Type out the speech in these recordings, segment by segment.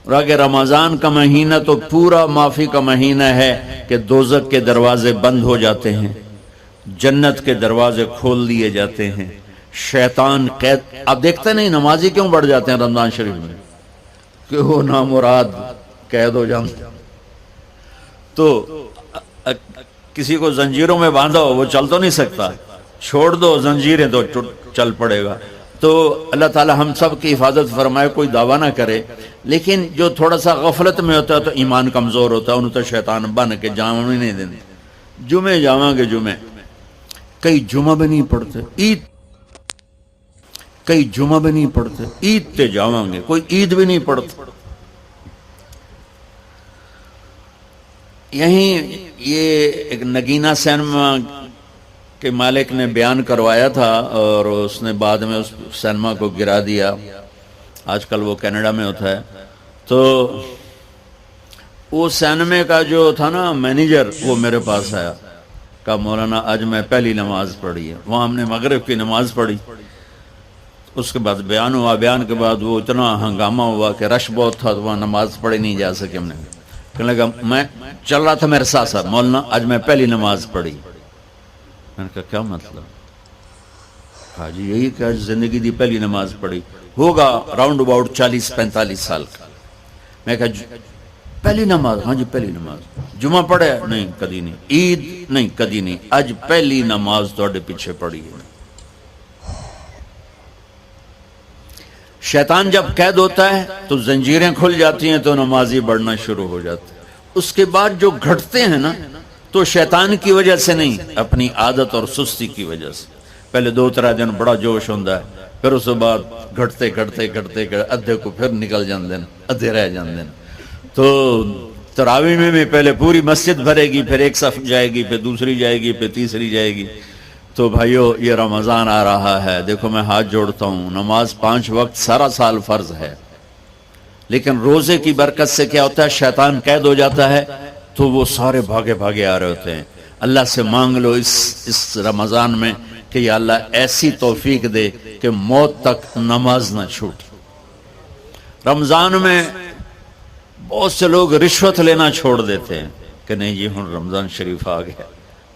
اور اگر رمضان کا مہینہ تو پورا معافی کا مہینہ ہے کہ دوزخ کے دروازے بند ہو جاتے ہیں، جنت کے دروازے کھول دیے جاتے ہیں، شیطان قید. آپ دیکھتے نہیں نمازی کیوں بڑھ جاتے ہیں رمضان شریف میں؟ کہ وہ نامراد قید ہو جاتے. تو کسی کو زنجیروں میں باندھا ہو وہ چل تو نہیں سکتا، چھوڑ دو زنجیریں تو چل پڑے گا. تو اللہ تعالی ہم سب کی حفاظت فرمائے. کوئی دعویٰ نہ کرے، لیکن جو تھوڑا سا غفلت میں ہوتا ہے تو ایمان کمزور ہوتا ہے، انہوں تو شیطان بن کے جامع نہیں دیتے. جمعے جاواں گے جمعے، کئی جمعہ بھی نہیں پڑھتے. عید کئی جمعہ بھی نہیں پڑھتے، عید تے جاواں گے، کوئی عید بھی نہیں پڑھتا. یہیں یہ ایک نگینہ سینما کے مالک نے بیان کروایا تھا اور اس نے بعد میں اس سینما کو گرا دیا. آج کل وہ کینیڈا میں ہوتا ہے. تو وہ سینمے کا جو تھا نا مینیجر، وہ میرے پاس آیا، کہا مولانا آج میں پہلی نماز پڑھی ہے. وہاں ہم نے مغرب کی نماز پڑھی، اس کے بعد بیان ہوا. بیان کے بعد وہ اتنا ہنگامہ ہوا کہ رش بہت تھا، تو وہاں نماز پڑھی نہیں جا سکے. ہم نے کہنے لگا میں چل رہا تھا میرے ساتھ ساتھ، مولانا آج میں پہلی نماز پڑھی. میں نے کہا کیا مطلب؟ کہا جی یہی کہ آج زندگی دی پہلی نماز پڑھی. ہوگا راؤنڈ اباؤٹ 40-45 سال کا. میں کہا پہلی نماز؟ ہاں جی پہلی نماز. جمعہ پڑھے؟ نہیں کدی نہیں. عید؟ نہیں کدی نہیں. آج پہلی نماز تھوڑے پیچھے پڑھی ہے. شیطان جب قید ہوتا ہے تو زنجیریں کھل جاتی ہیں تو نمازی بڑھنا شروع ہو جاتے ہیں. اس کے بعد جو گھٹتے ہیں نا تو شیطان کی وجہ سے نہیں، اپنی عادت اور سستی کی وجہ سے. پہلے 2-3 دن بڑا جوش ہوتا ہے، پھر اس کے بعد گھٹتے ادھے کو پھر نکل جاندے ہیں، ادھے رہ جاندے ہیں. تو تراویح میں بھی پہلے پوری مسجد بھرے گی، پھر ایک صف جائے گی، پھر دوسری جائے گی، پھر تیسری جائے گی. تو بھائیو یہ رمضان آ رہا ہے، دیکھو میں ہاتھ جوڑتا ہوں، نماز 5 وقت سارا سال فرض ہے، لیکن روزے کی برکت سے کیا ہوتا ہے؟ شیطان قید ہو جاتا ہے تو وہ سارے بھاگے آ رہے ہوتے ہیں. اللہ سے مانگ لو اس رمضان میں کہ یا اللہ ایسی توفیق دے کہ موت تک نماز نہ چھوٹ. رمضان میں بہت سے لوگ رشوت لینا چھوڑ دیتے ہیں کہ نہیں جی ہن رمضان شریف آ گیا.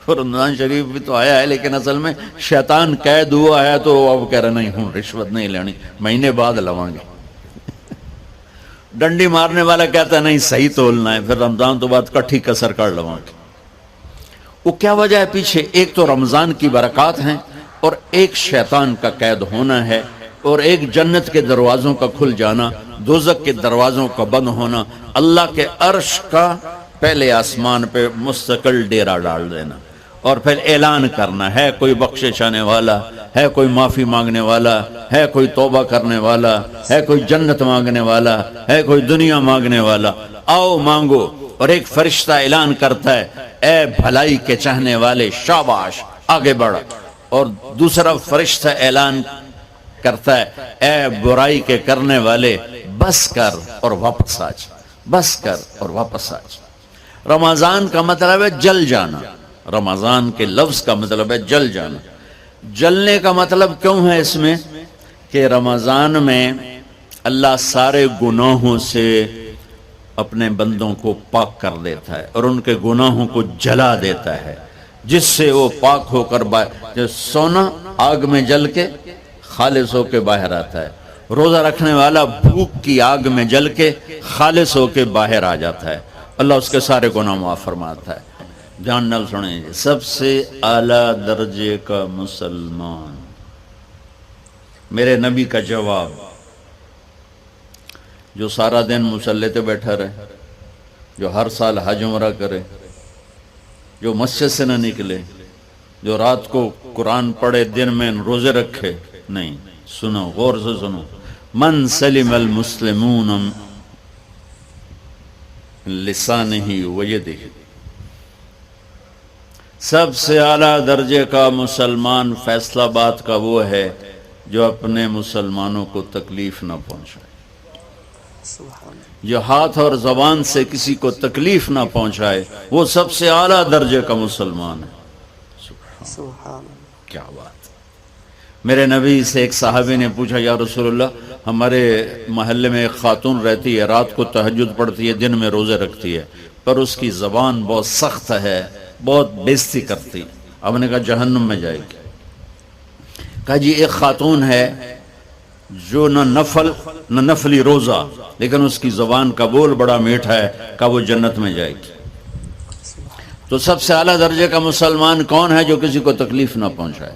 رمضان شریف بھی تو آیا ہے، لیکن اصل میں شیطان قید ہوا ہے تو اب کہہ رہے نہیں ہوں رشوت نہیں لینی، مہینے بعد لواں گے. ڈنڈی مارنے والا کہتا ہے نہیں صحیح تولنا ہے، پھر رمضان تو بعد کٹھی کسر کر لواں گے. وہ کیا وجہ ہے پیچھے؟ ایک تو رمضان کی برکات ہیں، اور ایک شیطان کا قید ہونا ہے، اور ایک جنت کے دروازوں کا کھل جانا، دوزخ کے دروازوں کا بند ہونا، اللہ کے عرش کا پہلے آسمان پہ مستقل ڈیرا ڈال دینا، اور پھر اعلان کرنا ہے کوئی بخشش آنے والا ہے، کوئی معافی مانگنے والا ہے، کوئی توبہ کرنے والا ہے، کوئی جنت مانگنے والا ہے، کوئی دنیا مانگنے والا، آؤ مانگو. اور ایک فرشتہ اعلان کرتا ہے اے بھلائی کے چاہنے والے شاباش آگے بڑھ، اور دوسرا فرشتہ اعلان کرتا ہے اے برائی کے کرنے والے بس کر اور واپس آ جا، بس کر اور واپس آ جا. رمضان کا مطلب ہے جل جانا. رمضان کے لفظ کا مطلب ہے جل جانا. جلنے کا مطلب کیوں ہے اس میں؟ کہ رمضان میں اللہ سارے گناہوں سے اپنے بندوں کو پاک کر دیتا ہے اور ان کے گناہوں کو جلا دیتا ہے، جس سے وہ پاک ہو کر جیسے سونا آگ میں جل کے خالص ہو کے باہر آتا ہے، روزہ رکھنے والا بھوک کی آگ میں جل کے خالص ہو کے باہر آ جاتا ہے، اللہ اس کے سارے گناہ معاف فرماتا ہے. دھیان نال سنیں، سب سے اعلیٰ درجے کا مسلمان، میرے نبی کا جواب، جو سارا دن مصلی پہ بیٹھا رہے، جو ہر سال حج عمرہ کرے، جو مسجد سے نہ نکلے، جو رات کو قرآن پڑھے، دن میں روزے رکھے. نہیں، سنو غور سے سنو، من سلم المسلمون لسانہ ویدہ، سب سے اعلیٰ درجے کا مسلمان فیصلہ بات کا وہ ہے جو اپنے مسلمانوں کو تکلیف نہ پہنچائے، جو ہاتھ اور زبان سے کسی کو تکلیف نہ پہنچائے، وہ سب سے اعلیٰ درجے کا مسلمان ہے. سبحان اللہ، کیا بات. میرے نبی سے ایک صحابی نے پوچھا یا رسول اللہ ہمارے محلے میں ایک خاتون رہتی ہے، رات کو تہجد پڑھتی ہے، دن میں روزے رکھتی ہے، پر اس کی زبان بہت سخت ہے، بہت بےزتی کرتی. اب نے کہا جہنم میں جائے گی. کہا جی ایک خاتون ہے جو نہ نفلی روزہ، لیکن اس کی زبان کا بول بڑا میٹھا ہے، کہا وہ جنت میں جائے گی. تو سب سے اعلیٰ درجے کا مسلمان کون ہے جو کسی کو تکلیف نہ پہنچائے؟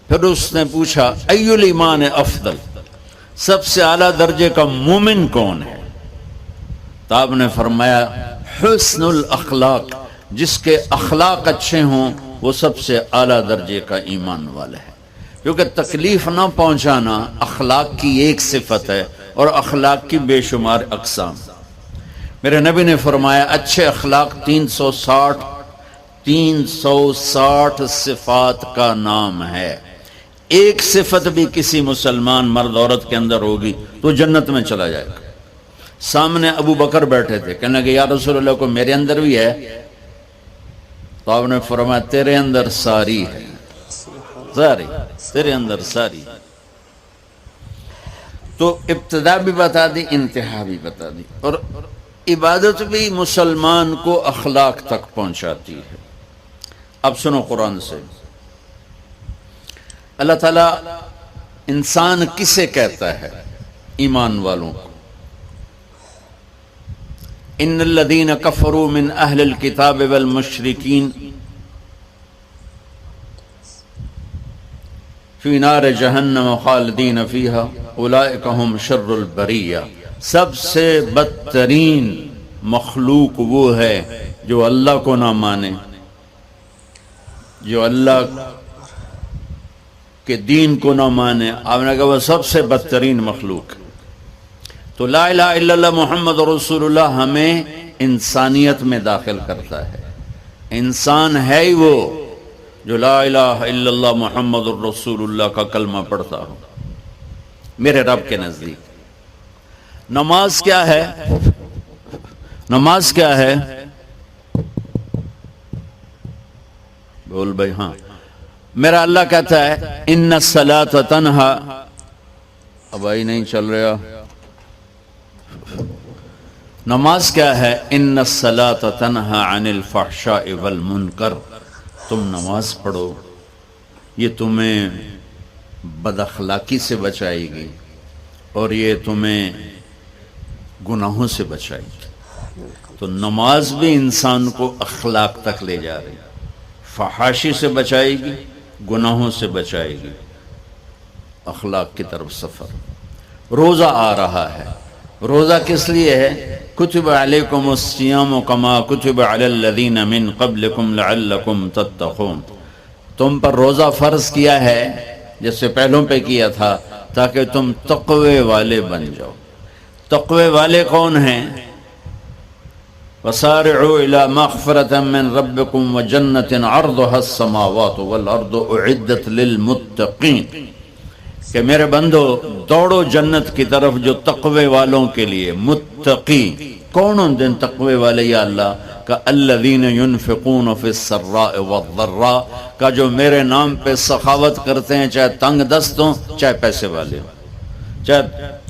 پھر اس نے پوچھا ای الایمان افضل، سب سے اعلیٰ درجے کا مومن کون ہے؟ تو آپ نے فرمایا حسن الاخلاق، جس کے اخلاق اچھے ہوں وہ سب سے اعلیٰ درجے کا ایمان والا ہے. کیونکہ تکلیف نہ پہنچانا اخلاق کی ایک صفت ہے، اور اخلاق کی بے شمار اقسام. میرے نبی نے فرمایا اچھے اخلاق 360 صفات کا نام ہے. ایک صفت بھی کسی مسلمان مرد عورت کے اندر ہوگی تو جنت میں چلا جائے گا. سامنے ابو بکر بیٹھے تھے، کہنے لگے یا رسول اللہ کو میرے اندر بھی ہے؟ تو آپ نے فرمایا تیرے اندر ساری ہے، ساری تیرے اندر ساری. تو ابتدا بھی بتا دی، انتہا بھی بتا دی. اور عبادت بھی مسلمان کو اخلاق تک پہنچاتی ہے. اب سنو قرآن سے، اللہ تعالیٰ انسان کسے کہتا ہے؟ ایمان والوں کو. ان الذین کفروا من اہل الکتاب والمشرکین فی نار جہنم خالدین فیہا اولئک ہم شر البریہ. سب سے بدترین مخلوق وہ ہے جو اللہ کو نہ مانے، جو اللہ کہ دین کو نہ مانے. آپ نے کہا وہ سب سے بدترین مخلوق. تو لا الہ الا اللہ محمد رسول اللہ ہمیں انسانیت میں داخل کرتا ہے. انسان ہے ہی وہ جو لا الہ الا اللہ محمد رسول اللہ کا کلمہ پڑھتا ہو. میرے رب کے نزدیک نماز کیا ہے؟ نماز کیا ہے؟ بول بھائی. ہاں، میرا اللہ کہتا ہے ان الصلاۃ تنہا، اب آئی نہیں چل رہا. نماز کیا ہے؟ ان الصلاۃ تنہا عن الفحشاء والمنکر. تم نماز پڑھو، یہ تمہیں بد اخلاقی سے بچائے گی اور یہ تمہیں گناہوں سے بچائے گی. تو نماز بھی انسان کو اخلاق تک لے جا رہی، فحاشی سے بچائے گی، گناہوں سے بچائے گی، اخلاق کی طرف سفر. روزہ آ رہا ہے، روزہ کس لیے ہے؟ کتب علیکم الصیام کما کتب علی الذین من قبلکم لعلکم تتقون. تم پر روزہ فرض کیا ہے جیسے پہلوں پہ کیا تھا تاکہ تم تقوی والے بن جاؤ. تقوی والے کون ہیں؟ وسارعوا الی مغفرۃ من ربکم وجنۃ عرضها السماوات والارض اعدت للمتقین. کہ میرے بندو دوڑو جنت کی طرف جو تقوی والوں کے لیے. متقی کون ان دن تقوی والے یا اللہ کا؟ الذین ينفقون فی السراء والضراء، کا جو میرے نام پہ سخاوت کرتے ہیں، چاہے تنگ دست ہوں چاہے پیسے والے ہوں، چاہے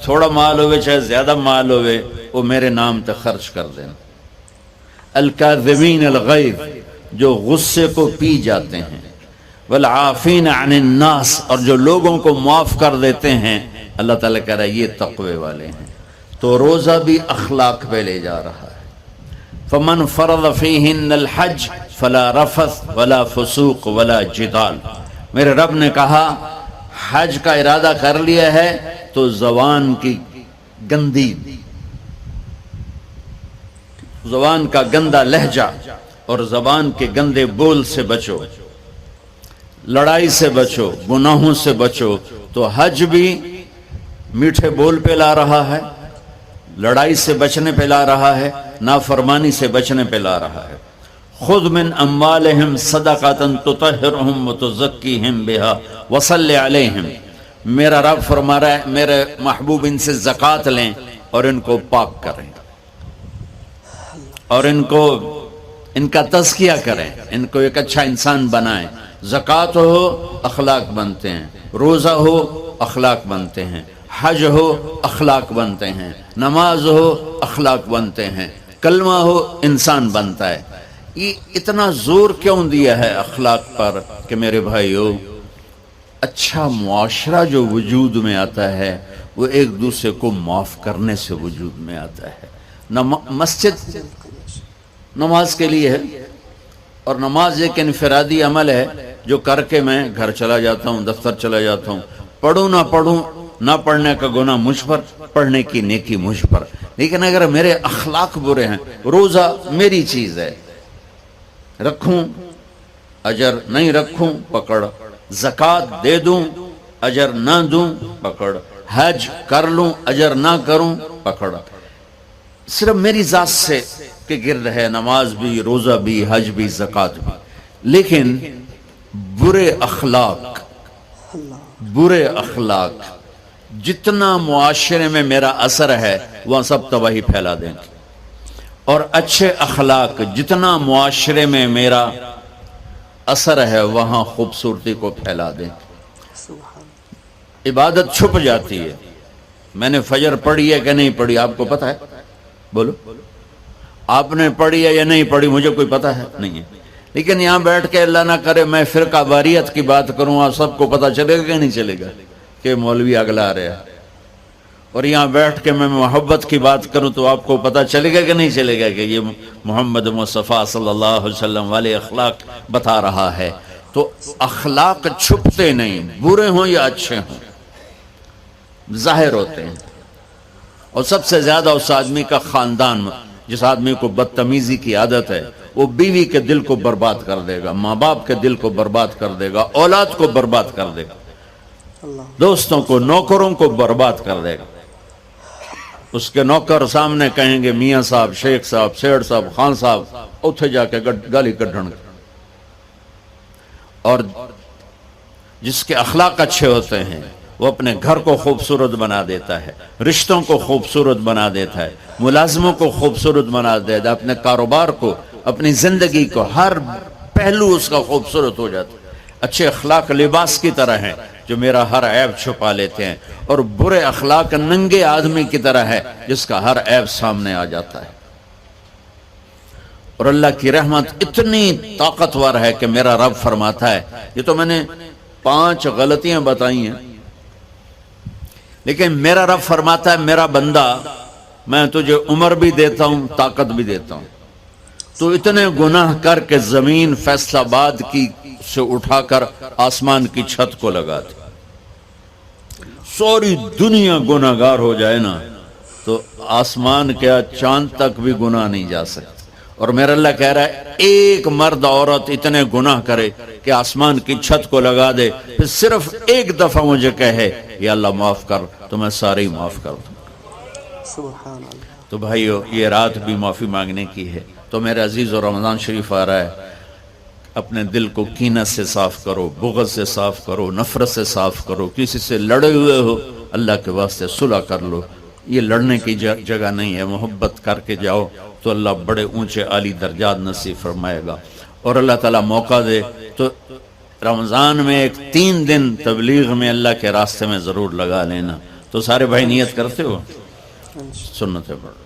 تھوڑا مال ہوئے چاہے زیادہ مال ہوئے، وہ میرے نام پہ خرچ کر دیں. الکاظمین الغیظ، جو غصے کو پی جاتے ہیں. والعافین عن الناس، اور جو لوگوں کو معاف کر دیتے ہیں. اللہ تعالیٰ کہہ رہا ہے یہ تقوی والے ہیں. تو روزہ بھی اخلاق پہ لے جا رہا ہے. فمن فرض فیہن الحج فلا رفث ولا فسوق ولا جدال. میرے رب نے کہا حج کا ارادہ کر لیا ہے تو زبان کی گندی، زبان کا گندا لہجہ اور زبان کے گندے بول سے بچو، لڑائی سے بچو، گناہوں سے بچو. تو حج بھی میٹھے بول پہ لا رہا ہے، لڑائی سے بچنے پہ لا رہا ہے، نافرمانی سے بچنے پہ لا رہا ہے. خذ من اموالہم صدقۃ تطہرہم وتزکیہم بہا وصلی علیہم. میرا رب فرما رہا ہے میرے محبوب ان سے زکوٰۃ لیں اور ان کو پاک کریں اور ان کا تزکیہ کریں، ان کو ایک اچھا انسان بنائیں. زکوٰۃ ہو اخلاق بنتے ہیں، روزہ ہو اخلاق بنتے ہیں، حج ہو اخلاق بنتے ہیں، نماز ہو اخلاق بنتے ہیں، کلمہ ہو انسان بنتا ہے۔ یہ اتنا زور کیوں دیا ہے اخلاق پر کہ میرے بھائیو، اچھا معاشرہ جو وجود میں آتا ہے وہ ایک دوسرے کو معاف کرنے سے وجود میں آتا ہے۔ مسجد نماز کے لیے ہے، اور نماز ایک انفرادی عمل ہے جو کر کے میں گھر چلا جاتا ہوں، دفتر چلا جاتا ہوں، پڑھوں نہ پڑھوں، نہ پڑھنے کا گناہ مجھ پر، پڑھنے کی نیکی مجھ پر۔ لیکن اگر میرے اخلاق برے ہیں، روزہ میری چیز ہے، رکھوں اجر، نہیں رکھوں پکڑ، زکوٰۃ دے دوں اجر نہ دوں پکڑ، حج کر لوں اجر نہ کروں پکڑ، صرف میری ذات سے کے گرد ہے، نماز بھی، روزہ بھی، حج بھی، زکوٰۃ بھی۔ لیکن برے اخلاق جتنا معاشرے میں میرا اثر ہے وہاں سب تباہی پھیلا دیں گے، اور اچھے اخلاق جتنا معاشرے میں میرا اثر ہے وہاں خوبصورتی کو پھیلا دیں گے۔ عبادت چھپ جاتی ہے۔ میں نے فجر پڑھی ہے کہ نہیں پڑھی آپ کو پتہ ہے؟ بولو، آپ نے پڑھی ہے یا نہیں پڑھی مجھے کوئی پتہ ہے نہیں ہے، لیکن یہاں بیٹھ کے اللہ نہ کرے میں فرقہ واریت کی بات کروں، آپ سب کو پتہ چلے گا کہ نہیں چلے گا کہ مولوی اگلا رہے ہیں، اور یہاں بیٹھ کے میں محبت کی بات کروں تو آپ کو پتہ چلے گا کہ نہیں چلے گا کہ یہ محمد مصطفیٰ صلی اللہ علیہ وسلم والے اخلاق بتا رہا ہے۔ تو اخلاق چھپتے نہیں، برے ہوں یا اچھے ہوں، ظاہر ہوتے ہیں۔ اور سب سے زیادہ اس آدمی کا خاندان، جس آدمی کو بدتمیزی کی عادت ہے، وہ بیوی کے دل کو برباد کر دے گا، ماں باپ کے دل کو برباد کر دے گا، اولاد کو برباد کر دے گا، دوستوں کو، نوکروں کو برباد کر دے گا۔ اس کے نوکر سامنے کہیں گے میاں صاحب، شیخ صاحب، سیٹھ صاحب، خان صاحب، اتھے جا کے گالی کڈھن گے۔ اور جس کے اخلاق اچھے ہوتے ہیں وہ اپنے گھر کو خوبصورت بنا دیتا ہے، رشتوں کو خوبصورت بنا دیتا ہے، ملازموں کو خوبصورت بنا دیتا ہے، اپنے کاروبار کو، اپنی زندگی کو، ہر پہلو اس کا خوبصورت ہو جاتا ہے۔ اچھے اخلاق لباس کی طرح ہیں جو میرا ہر عیب چھپا لیتے ہیں، اور برے اخلاق ننگے آدمی کی طرح ہے جس کا ہر عیب سامنے آ جاتا ہے۔ اور اللہ کی رحمت اتنی طاقتور ہے کہ میرا رب فرماتا ہے، یہ تو میں نے 5 غلطیاں بتائی ہیں، لیکن میرا رب فرماتا ہے میرا بندہ میں تجھے عمر بھی دیتا ہوں، طاقت بھی دیتا ہوں، تو اتنے گناہ کر کے زمین فیصل آباد کی سے اٹھا کر آسمان کی چھت کو لگا دے، ساری دنیا گناہ گار ہو جائے نا تو آسمان کیا چاند تک بھی گناہ نہیں جا سکتے۔ اور میرا اللہ کہہ رہا ہے ایک مرد عورت اتنے گناہ کرے کہ آسمان کی چھت کو لگا دے، پھر صرف ایک دفعہ مجھے کہے یا اللہ معاف کر، تو میں سارے ہی معاف کر دوں۔ سبحان اللہ۔ تو بھائیو یہ رات بھی معافی مانگنے کی ہے۔ تو میرے عزیز، اور رمضان شریف آ رہا ہے، اپنے دل کو کینہ سے صاف کرو، بغض سے صاف کرو، نفرت سے صاف کرو، کسی سے لڑے ہوئے ہو اللہ کے واسطے صلح کر لو۔ یہ لڑنے کی جگہ نہیں ہے، محبت کر کے جاؤ تو اللہ بڑے اونچے عالی درجات نصیب فرمائے گا۔ اور اللہ تعالیٰ موقع دے تو رمضان میں ایک 3 دن تبلیغ میں اللہ کے راستے میں ضرور لگا لینا۔ تو سارے بھائی نیت کرتے ہو؟ سنتیں پڑھ